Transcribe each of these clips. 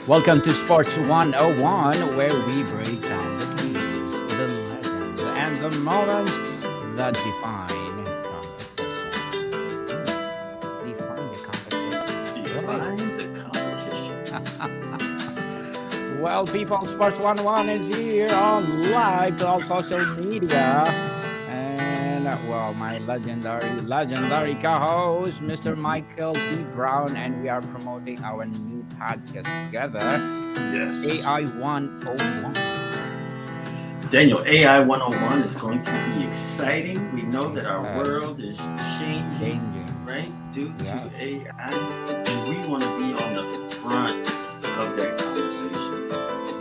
Welcome to Sports 101, where we break down the games, the legends, and the moments that define competition. Define the competition. Define the competition. Well, people, Sports 101 is here on live to all social media. And, well, my legendary co host, Mr. Michael D. Brown, and we are promoting our new podcast together. Yes. AI 101. Daniel, AI 101 is going to be exciting. We know that our Yes. world is changing, right, due Yeah. to AI. And we want to be on the front of that conversation.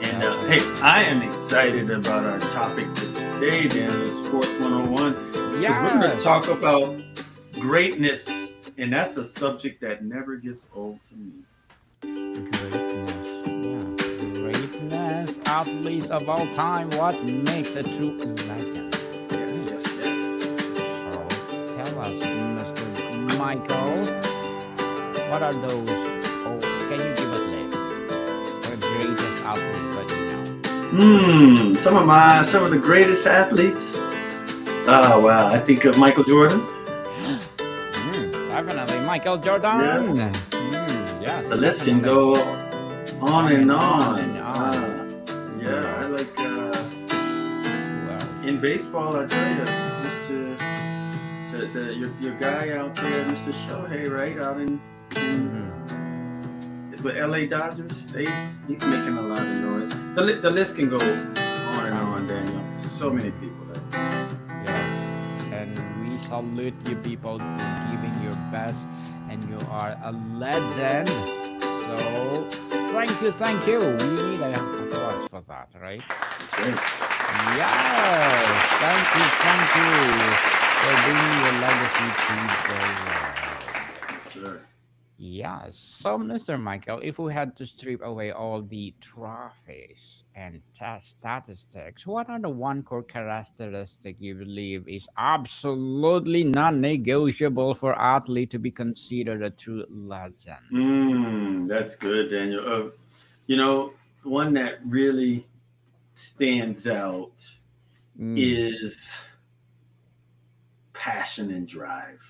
And hey, I am excited about our topic today, Daniel, Sports 101. Because we're going to talk about greatness. And that's a subject that never gets old to me. Greatness, athletes of all time, what makes a true legend? Yes. So tell us, Mr. Michael, what are those? Oh, can you give a list? The greatest athletes that you know? Some of the greatest athletes. Oh wow, I think of Michael Jordan. Definitely Michael Jordan. Yes. The list can go on and on. Yeah. I like in baseball. I tell you, Mr. Your guy out there, Mr. Shohei, right out in with LA Dodgers. He's making a lot of noise. The list can go on and on, Daniel. So many people. Yes, and we salute you people for giving your best, and you are a legend. So thank you. We need a applause for that, right? Okay. Yes, thank you for bringing your legacy to the world. Yes, sir. Yes. So, Mr. Michael, if we had to strip away all the trophies and test statistics, what are the one core characteristic you believe is absolutely non-negotiable for athlete to be considered a true legend? That's good, Daniel. One that really stands out is passion and drive.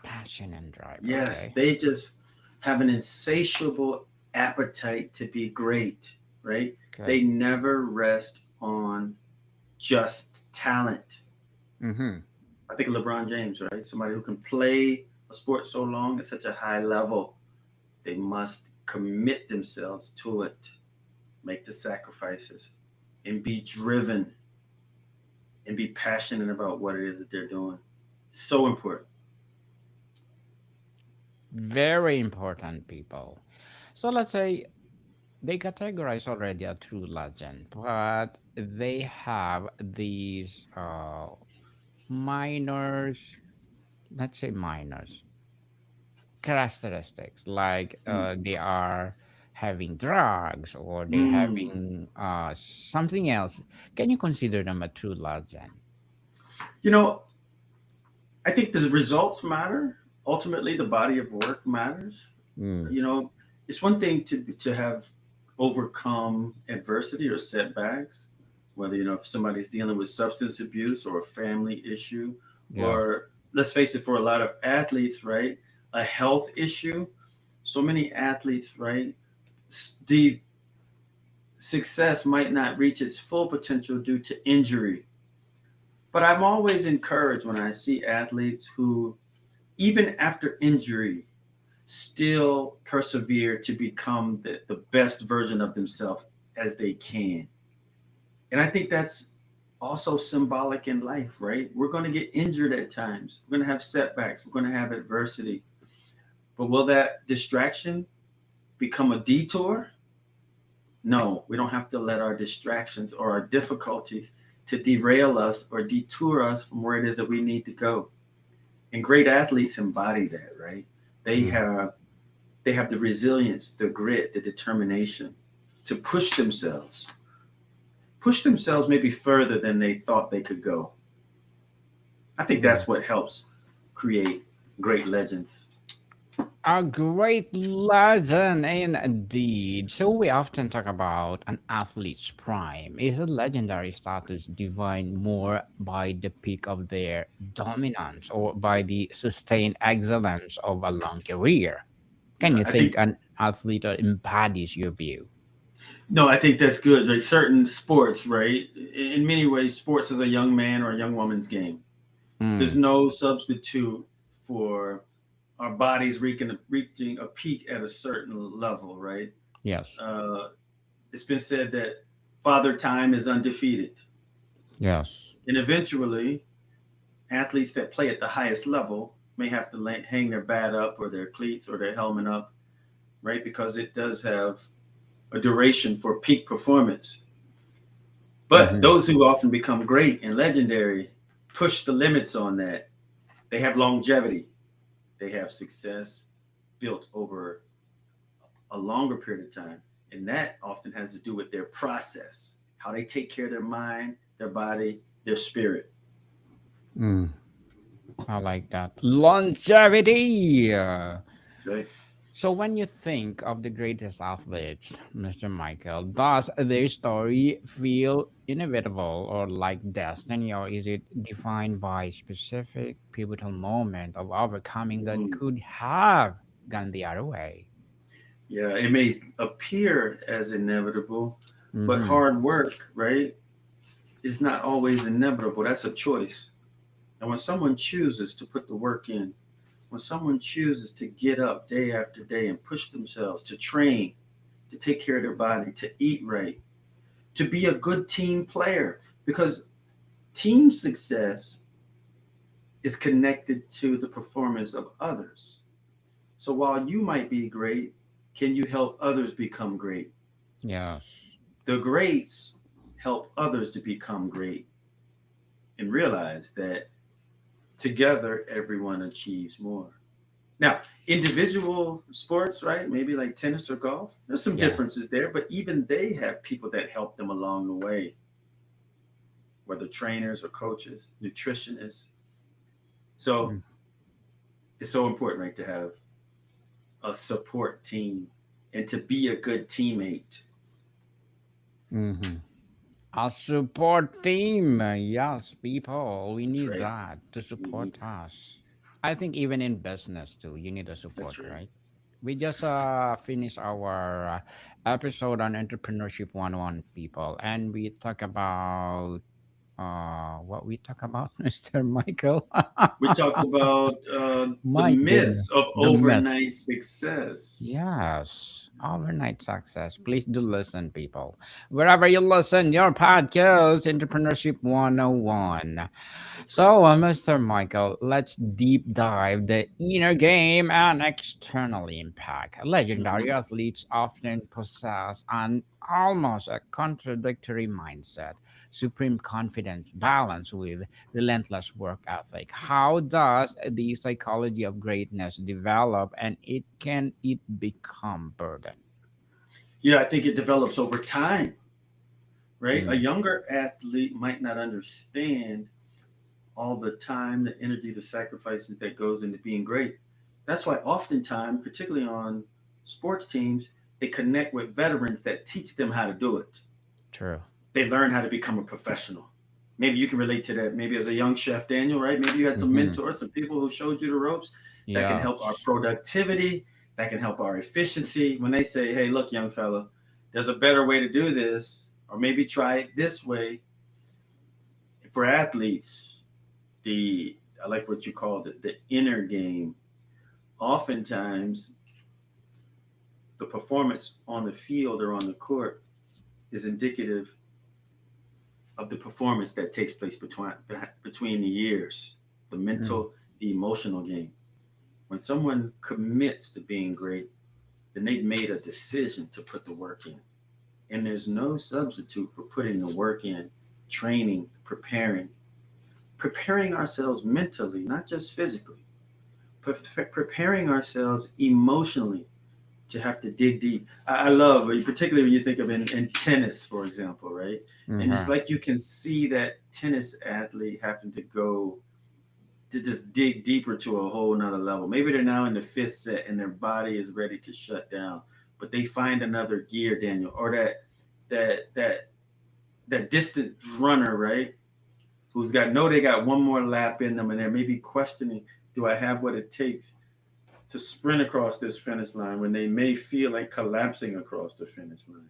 Passion and drive. Yes, Okay. they just have an insatiable appetite to be great, right? Okay. They never rest on just talent. Mm-hmm. I think of LeBron James, right? Somebody who can play a sport so long at such a high level, they must commit themselves to it, make the sacrifices, and be driven and be passionate about what it is that they're doing. So important. Very important, people. So let's say they categorize already a true legend, but they have these minors, let's say minors characteristics, like they are having drugs or they Mm. having something else. Can you consider them a true legend? You know, I think the results matter. Ultimately, the body of work matters. Mm. You know, it's one thing to have overcome adversity or setbacks, whether if somebody's dealing with substance abuse or a family issue, Yeah. or let's face it, for a lot of athletes, right, a health issue. So many athletes, right, the success might not reach its full potential due to injury. But I'm always encouraged when I see athletes who, even after injury, still persevere to become the best version of themselves as they can. And I think that's also symbolic in life, right? We're going to get injured at times. We're going to have setbacks. We're going to have adversity. But will that distraction become a detour? No, we don't have to let our distractions or our difficulties to derail us or detour us from where it is that we need to go. And great athletes embody that, right? They Mm. have the resilience, the grit, the determination to push themselves maybe further than they thought they could go. I think that's what helps create great legends. A great legend indeed. So we often talk about an athlete's prime. Is a legendary status defined more by the peak of their dominance or by the sustained excellence of a long career? Can Yeah, you I think think an athlete embodies your view? no, I think that's good. Like certain sports, right? In many ways, sports is a young man or a young woman's game. There's Mm, no substitute for our bodies reaching a peak at a certain level, right? yes, Uh, it's been said that Father Time is undefeated, yes. and eventually, athletes that play at the highest level may have to hang their bat up or their cleats or their helmet up, right? Because it does have a duration for peak performance. But Hmm. those who often become great and legendary push the limits on that. They have longevity, they have success built over a longer period of time. And that often has to do with their process, how they take care of their mind, their body, their spirit. Mm, I like that. Longevity. Right? So, when you think of the greatest athletes, Mr. Michael, does their story feel inevitable or like destiny, or is it defined by specific pivotal moment of overcoming that Mm. could have gone the other way? Yeah, it may appear as inevitable, but Mm-hmm. hard work, right, is not always inevitable. That's a choice. And when someone chooses to put the work in, when someone chooses to get up day after day and push themselves to train, to take care of their body, to eat right, to be a good team player, because team success is connected to the performance of others. So while you might be great, can you help others become great? Yes. The greats help others to become great and realize that together everyone achieves more. Now, individual sports, right? Maybe like tennis or golf, there's some Yeah. differences there, but even they have people that help them along the way, whether trainers or coaches, nutritionists. So it's so important, right, to have a support team and to be a good teammate. Mm-hmm. A support team. Yes, people. We That's need right. that to We need support that. us. I think even in business too, you need a That's support, right. right? We just finished our episode on entrepreneurship 101 people, and we talk about what we talk about, Mr. Michael. We talked about the My goodness, myths of the myth. overnight success. Yes, overnight success. Please do listen, people. Wherever you listen, your podcast, Entrepreneurship 101. That's right. So, Mr. Michael, let's deep dive the inner game and external impact. Legendary Mhm. athletes often possess an almost a contradictory mindset, supreme confidence balanced with relentless work ethic. How does the psychology of greatness develop and it become burden? Yeah, I think it develops over time, right? A Mm, younger athlete might not understand all the time, the energy, the sacrifices that goes into being great. That's why oftentimes, particularly on sports teams, they connect with veterans that teach them how to do it. true. They learn how to become a professional. Maybe you can relate to that. Maybe as a young chef, Daniel, right? Maybe you had some Hmm. mentors, some people who showed you the ropes that can help our Yes. productivity, that can help our efficiency. When they say, hey, look, young fella, there's a better way to do this, or maybe try it this way. For athletes, the I like what you called it, the inner game. Oftentimes, the performance on the field or on the court is indicative of the performance that takes place between the years, the Mm, mental, the emotional game. When someone commits to being great, then they've made a decision to put the work in. And there's no substitute for putting the work in, training, preparing ourselves mentally, not just physically, but preparing ourselves emotionally to have to dig deep. I love, particularly when you think of in tennis, for example, right? And it's mhm. like you can see that tennis athlete having to go to just dig deeper to a whole nother level. Maybe they're now in the fifth set and their body is ready to shut down, but they find another gear, Daniel, or that that that distant runner, right? Who's got know they got one more lap in them, and they're maybe questioning, do I have what it takes to sprint across this finish line when they may feel like collapsing across the finish line,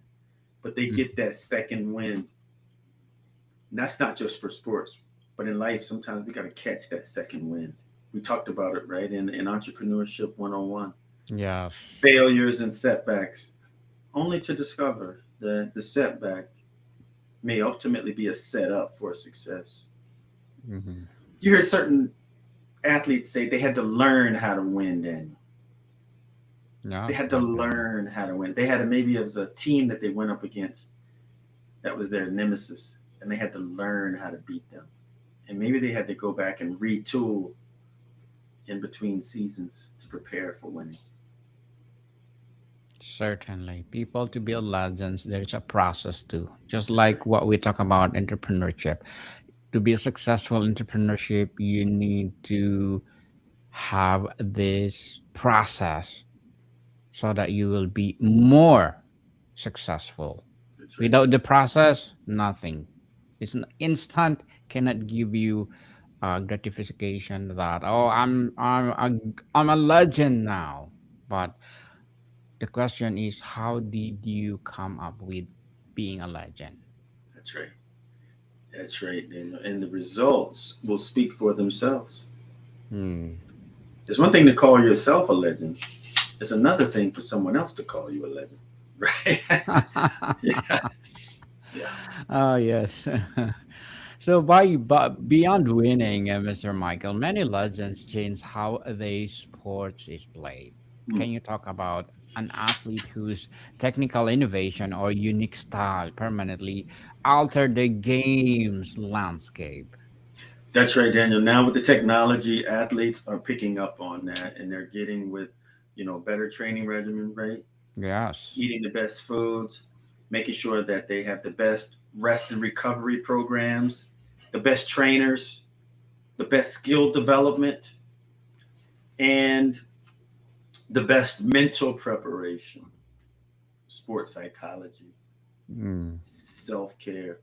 but they get that second wind. And that's not just for sports, but in life, sometimes we got to catch that second wind. We talked about it, right? In Entrepreneurship 101, Yes. failures and setbacks, only to discover that the setback may ultimately be a setup for success. Hmm. You hear certain athletes say they had to learn how to win, Daniel. They Yes, had to definitely. learn how to win. They had maybe it was a team that they went up against that was their nemesis, and they had to learn how to beat them. And maybe they had to go back and retool in between seasons to prepare for winning. Certainly. People to build legends, there's a process too. Just That's right. like what we talk about entrepreneurship. To be a successful entrepreneurship, you need to have this process so that you will be more successful. That's right. Without the process, nothing. It's an instant cannot give you gratification that oh I'm a legend now. But the question is, how did you come up with being a legend? That's right. That's right. And the results will speak for themselves. Hmm. It's one thing to call yourself a legend. It's another thing for someone else to call you a legend. Right? Yeah. Yeah. Oh yes. So but beyond winning, Mr. Michael, many legends change how the sports is played. Mm. Can you talk about an athlete whose technical innovation or unique style permanently altered the game's landscape? That's right, Daniel. Now with the technology, athletes are picking up on that and they're getting with, better training regimen, right? Yes. Eating the best foods, making sure that they have the best rest and recovery programs, the best trainers, the best skill development, and the best mental preparation, sports psychology, Mm, self care.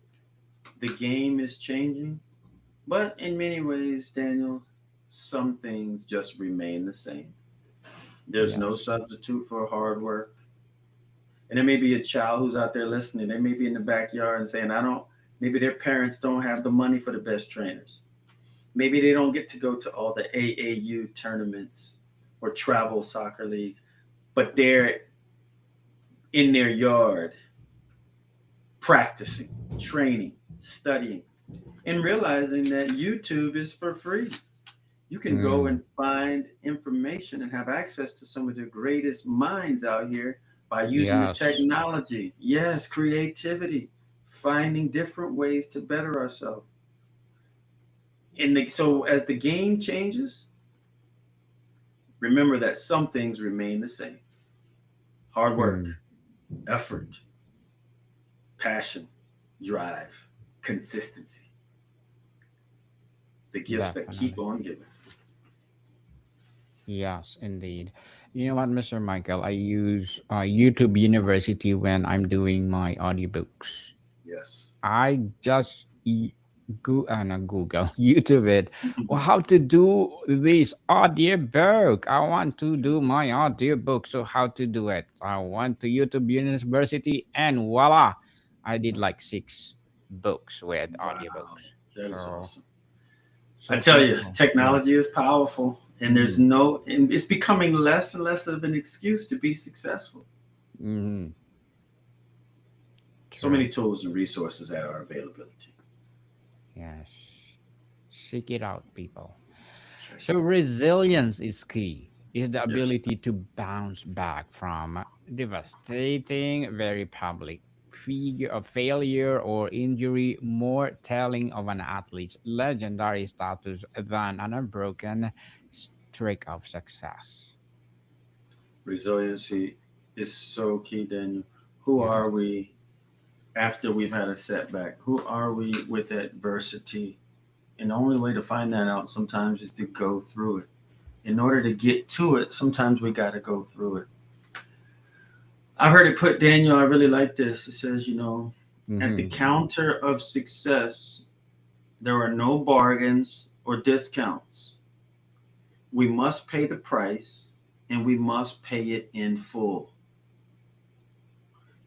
The game is changing, but in many ways, Daniel, some things just remain the same. There's no yes. substitute for hard work. And there may be a child who's out there listening. They may be in the backyard and saying, I don't, maybe their parents don't have the money for the best trainers. Maybe they don't get to go to all the AAU tournaments or travel soccer leagues, but they're in their yard practicing, training, studying, and realizing that YouTube is for free. You can go and Mm, find information and have access to some of the greatest minds out here by using the yes. technology. Yes, creativity, finding different ways to better ourselves. So as the game changes, remember that some things remain the same: hard work, Mm, effort, passion, drive, consistency, the gifts that keep definitely. on giving. Yes, indeed. You know what, Mr. Michael? I use YouTube University when I'm doing my audiobooks. Yes. I just not Google, YouTube it. Well, how to do this audiobook? I want to do my audiobook. So how to do it? I went to YouTube University and voila, I did like 6 books with Wow, audiobooks. that is So awesome. I so tell you, people, yeah. technology is powerful, and Mm, and it's becoming less and less of an excuse to be successful. mm, So many true. tools and resources at our availability. Yes. Seek it out, people. That's right. So resilience is key. Is the Yes. ability to bounce back from devastating, very public figure of failure or injury more telling of an athlete's legendary status than an unbroken streak of success? Resiliency is so key, Daniel. Who Yes. are we after we've had a setback? Who are we with adversity And the only way to find that out sometimes is to go through it. In order to get to it, sometimes we got to go through it. I heard it put, Daniel, I really like this. It says, at the Mm-hmm. counter of success, there are no bargains or discounts. We must pay the price and we must pay it in full.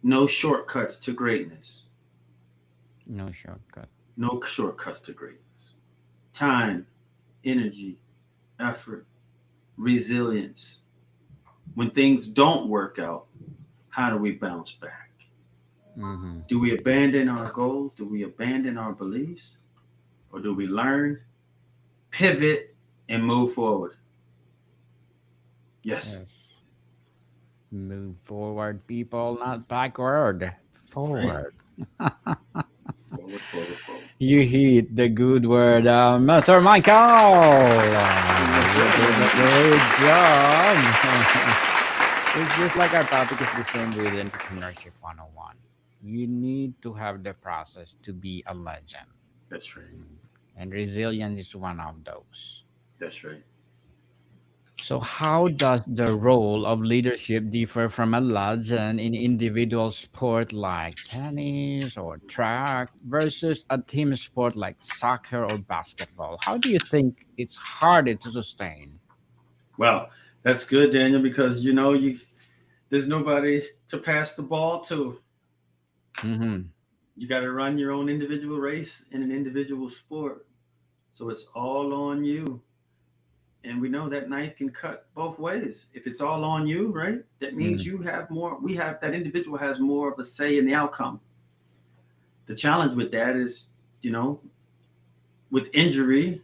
No shortcuts to greatness. No shortcut. No shortcuts to greatness. Time, energy, effort, resilience. When things don't work out, how do we bounce back? Mm-hmm. Do we abandon our goals? Do we abandon our beliefs? Or do we learn, pivot, and move forward? Yes. Yes. Move forward, people, not backward. Right. Forward. Forward, forward, forward. You hit the good word, Mr. Michael. Yes, You did a sir. great job. It's just like our topic is the same with Entrepreneurship 101. You need to have the process to be a legend. That's right. Mm. And resilience is one of those. That's right. So, how does the role of leadership differ from a legend in individual sport like tennis or track versus a team sport like soccer or basketball? How do you think it's harder to sustain? Well, that's good, Daniel, because you there's nobody to pass the ball to. Mm-hmm. You got to run your own individual race in an individual sport. So it's all on you. And we know that knife can cut both ways. If it's all on you, right? That means Mm-hmm. you have more, that individual has more of a say in the outcome. The challenge with that is, you know, with injury,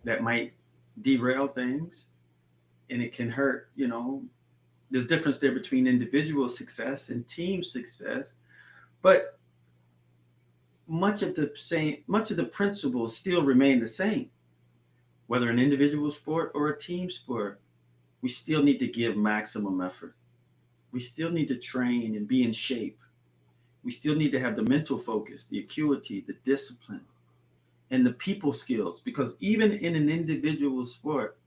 that might derail things and it can hurt. There's difference there between individual success and team success. But much of the principles still remain the same. Whether an individual sport or a team sport, we still need to give maximum effort. We still need to train and be in shape. We still need to have the mental focus, the acuity, the discipline, and the people skills. Because even in an individual sport,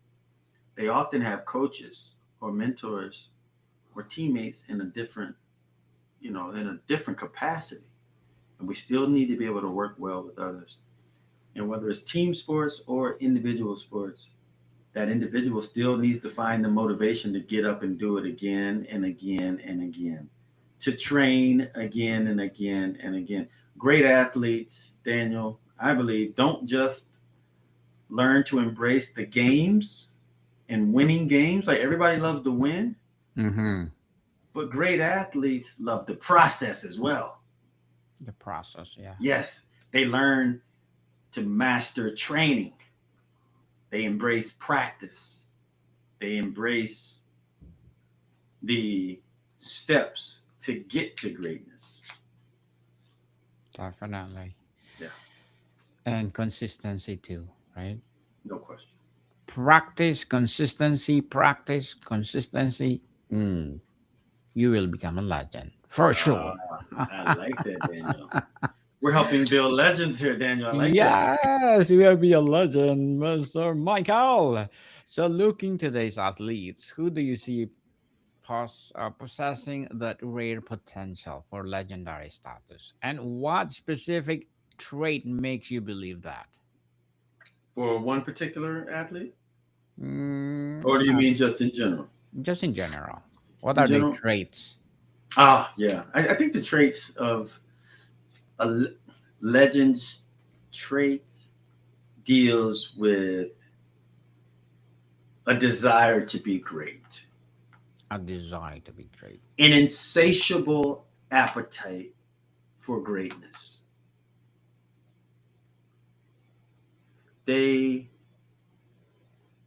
they often have coaches or mentors or teammates in a different capacity. And we still need to be able to work well with others. And whether it's team sports or individual sports, that individual still needs to find the motivation to get up and do it again and again and again, to train again and again and again. Great athletes, Daniel, I believe, don't just learn to embrace the games and winning games. Like everybody loves to win, Mm-hmm. but great athletes love the process as well. The process, yeah. Yes, they learn to master training, they embrace practice, they embrace the steps to get to greatness. Definitely. Yeah, And consistency too, right? no question. Practice, consistency. Mm, you will become a legend for Uh, sure. I like that, Daniel. We're helping build legends here, Daniel. I like that. Yes, you will be a legend, Mr. Michael. So, looking today's athletes, who do you see possessing that rare potential for legendary status? And what specific trait makes you believe that? For one particular athlete, Mm, or do you mean just in general? just in general, what In are the general, traits? yeah. I think the traits of a legend's traits deals with a desire to be great, A desire to be great. an insatiable appetite for greatness. They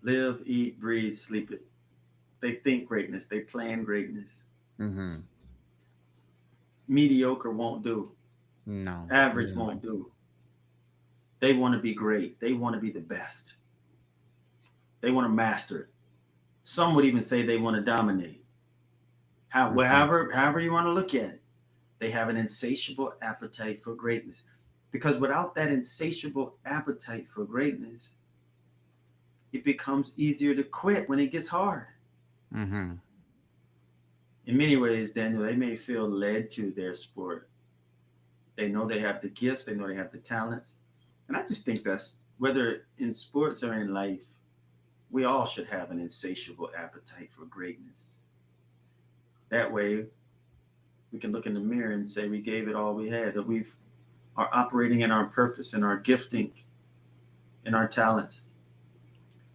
live, eat, breathe, sleep it. They think greatness. They plan greatness. Mm-hmm. Mediocre won't do. No, Average usually. won't do. They want to be great. They want to be the best. They want to master it. Some would even say they want to dominate. Mm-hmm. However you want to look at it, they have an insatiable appetite for greatness. Because without that insatiable appetite for greatness, it becomes easier to quit when it gets hard. Mm-hmm. In many ways, Daniel, they may feel led to their sport. They know they have the gifts, they know they have the talents. And I just think that's whether in sports or in life, we all should have an insatiable appetite for greatness. That way, we can look in the mirror and say we gave it all we had, that we are operating in our purpose, in our gifting, in our talents.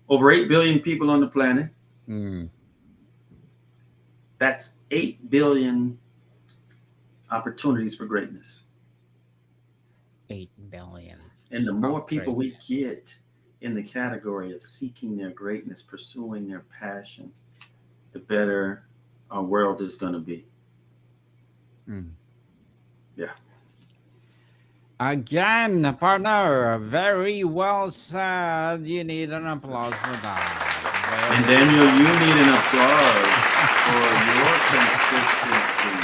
Over 8 billion people on the planet. Mm. That's 8 billion opportunities for greatness. 8 billion And the of more people we greatness. get in the category of seeking their greatness, pursuing their passion, the better our world is going to be. Mm. Yeah. Again, partner, very well said. You need an applause for that. And Very Daniel, well you need an applause for your said. consistency,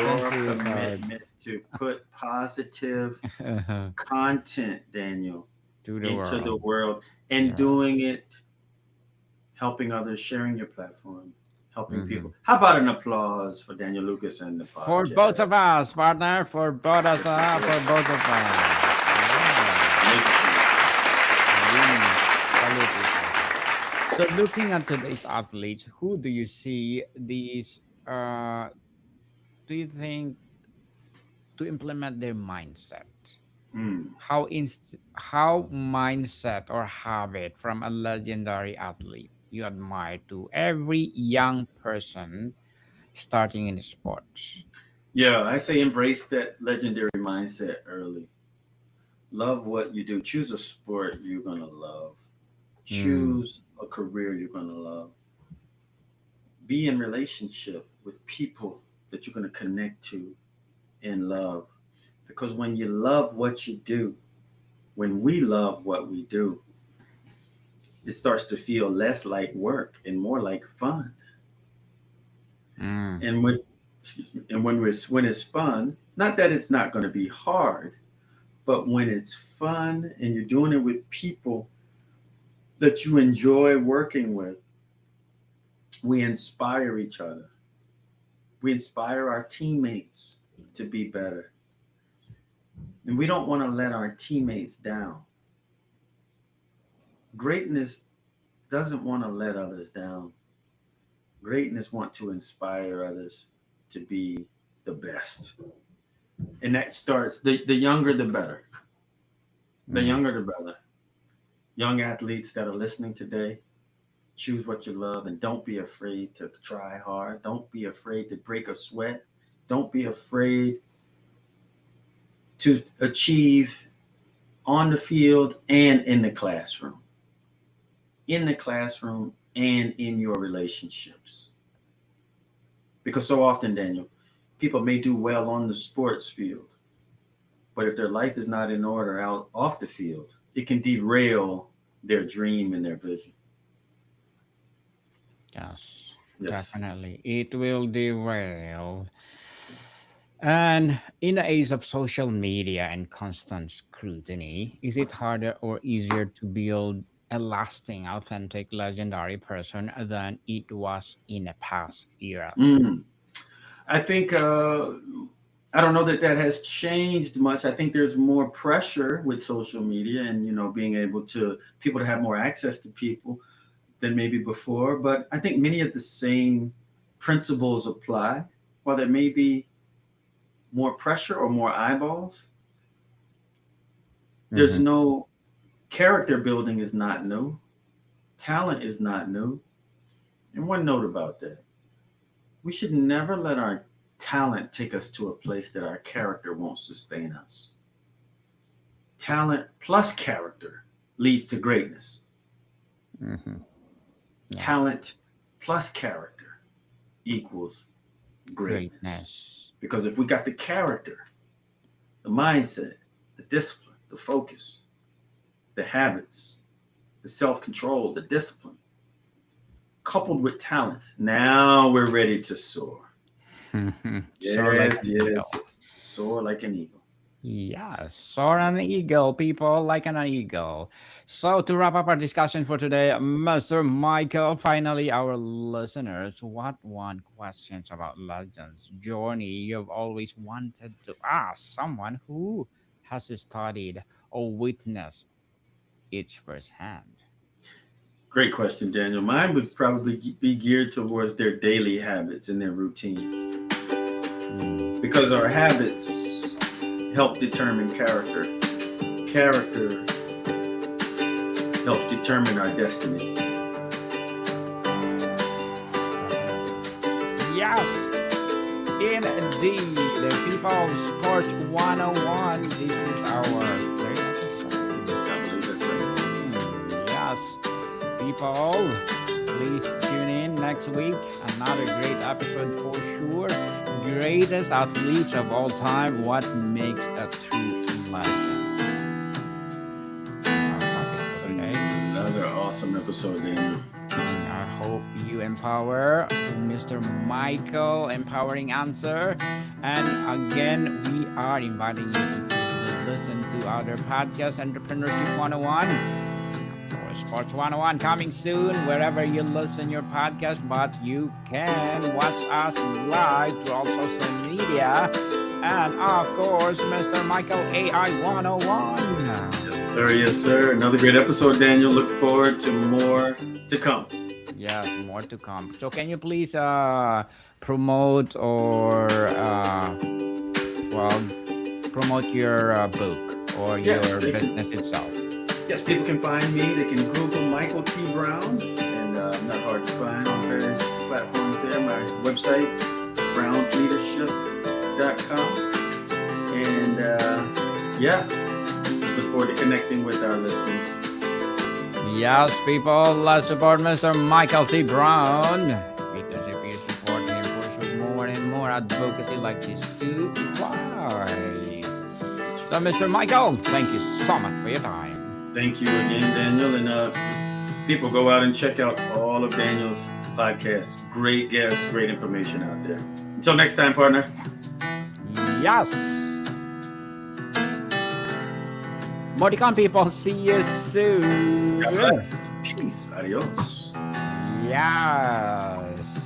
your Consistency is hard. commitment to put positive To content, Daniel, the into the world. world and Yeah. doing it, helping others, sharing your platform, helping Hmm. people. How about an applause for Daniel Lucas and the For both of podcast? us, partner. For both of Yes, it us. For is. both of us. Yeah. Make it Salute each other. So, looking at today's athletes, who do you see these? Do you think to implement their mindset? Mm. How mindset or habit from a legendary athlete you admire to every young person starting in sports? Yeah, I say embrace that legendary mindset early. Love what you do. Choose a sport you're going to love. Mm, Choose a career you're going to love. Be in relationship with people that you're going to connect to and love. Because when you love what you do, when we love what we do, it starts to feel less like work and more like fun. mm, And when when it's fun, not that it's not going to be hard, but when it's fun and you're doing it with people that you enjoy working with, we inspire each other. We inspire our teammates to be better. And we don't want to let our teammates down. Greatness doesn't want to let others down. Greatness want to inspire others to be the best. And that starts the younger the better. The mm. younger the better. Young athletes that are listening today, choose what you love and don't be afraid to try hard. Don't be afraid to break a sweat. Don't be afraid to achieve on the field and in the classroom. In the classroom and in your relationships. Because so often, Daniel, people may do well on the sports field, but if their life is not in order out off the field, it can derail their dream and their vision. Yes, Yes. definitely. It will derail. And in the age of social media and constant scrutiny, is it harder or easier to build a lasting, authentic, legendary person than it was in a past era? Mm. I think I don't know that that has changed much. I think there's more pressure with social media and being able to people to have more access to people than maybe before. But I think many of the same principles apply. While there may be more pressure or more eyeballs, there's Hmm. no character building is not new. Talent is not new. And one note about that: we should never let our talent take us to a place that our character won't sustain us. Talent plus character leads to greatness. Hmm. Yeah, Talent plus character equals greatness. greatness. Because if we got the character, the mindset, the discipline, the focus, the habits, the self control, the discipline, coupled with talent, now we're ready to soar. Soar like Yes, an yes. eagle. Soar like an eagle. Yes, soar an eagle, people, like an eagle. So, to wrap up our discussion for today, Mr. Michael, finally, our listeners, what one questions about Legends journey you've always wanted to ask someone who has studied or witnessed each firsthand? Great question, Daniel. Mine would probably be geared towards their daily habits and their routine, Mm, because our habits help determine character. Character helps determine our destiny. definitely. Yes, indeed, the People Sports 101. This is our third episode. I believe that's right. Yes, people, please tune in next week. Another great episode for sure. Greatest athletes of all time. What makes a true legend? That's our topic for today. Another awesome episode, Daniel. And I hope you empower Mr. Michael, empowering answer. And again, we are inviting you to please listen to other podcasts, Entrepreneurship 101. Of course, Sports 101 coming soon, wherever you listen your podcast, but you can watch us live through all social media. And of course, Mr. Michael AI 101. Yes, sir. Yes, sir. Another great episode, Daniel. Look forward to more to come. Yes, more to come. So can you please promote or well promote your book or Yes, your they can. business itself? Yes, people can find me. They can Google Michael T. Brown, and I'm not hard to find on various platforms there. My website, brownsleadership.com. And yeah, look forward to connecting with our listeners. Yes, people, let's support Mr. Michael T. Brown because if you support him, for sure more and more advocacy like this to rise. So, Mr. Michael, thank you so much for your time. Thank you again, Daniel. And people go out and check out all of Daniel's podcasts. Great guests, great information out there. Until next time, partner. Yes. Modicon people, see you soon. God bless. Peace. Adios. Yes.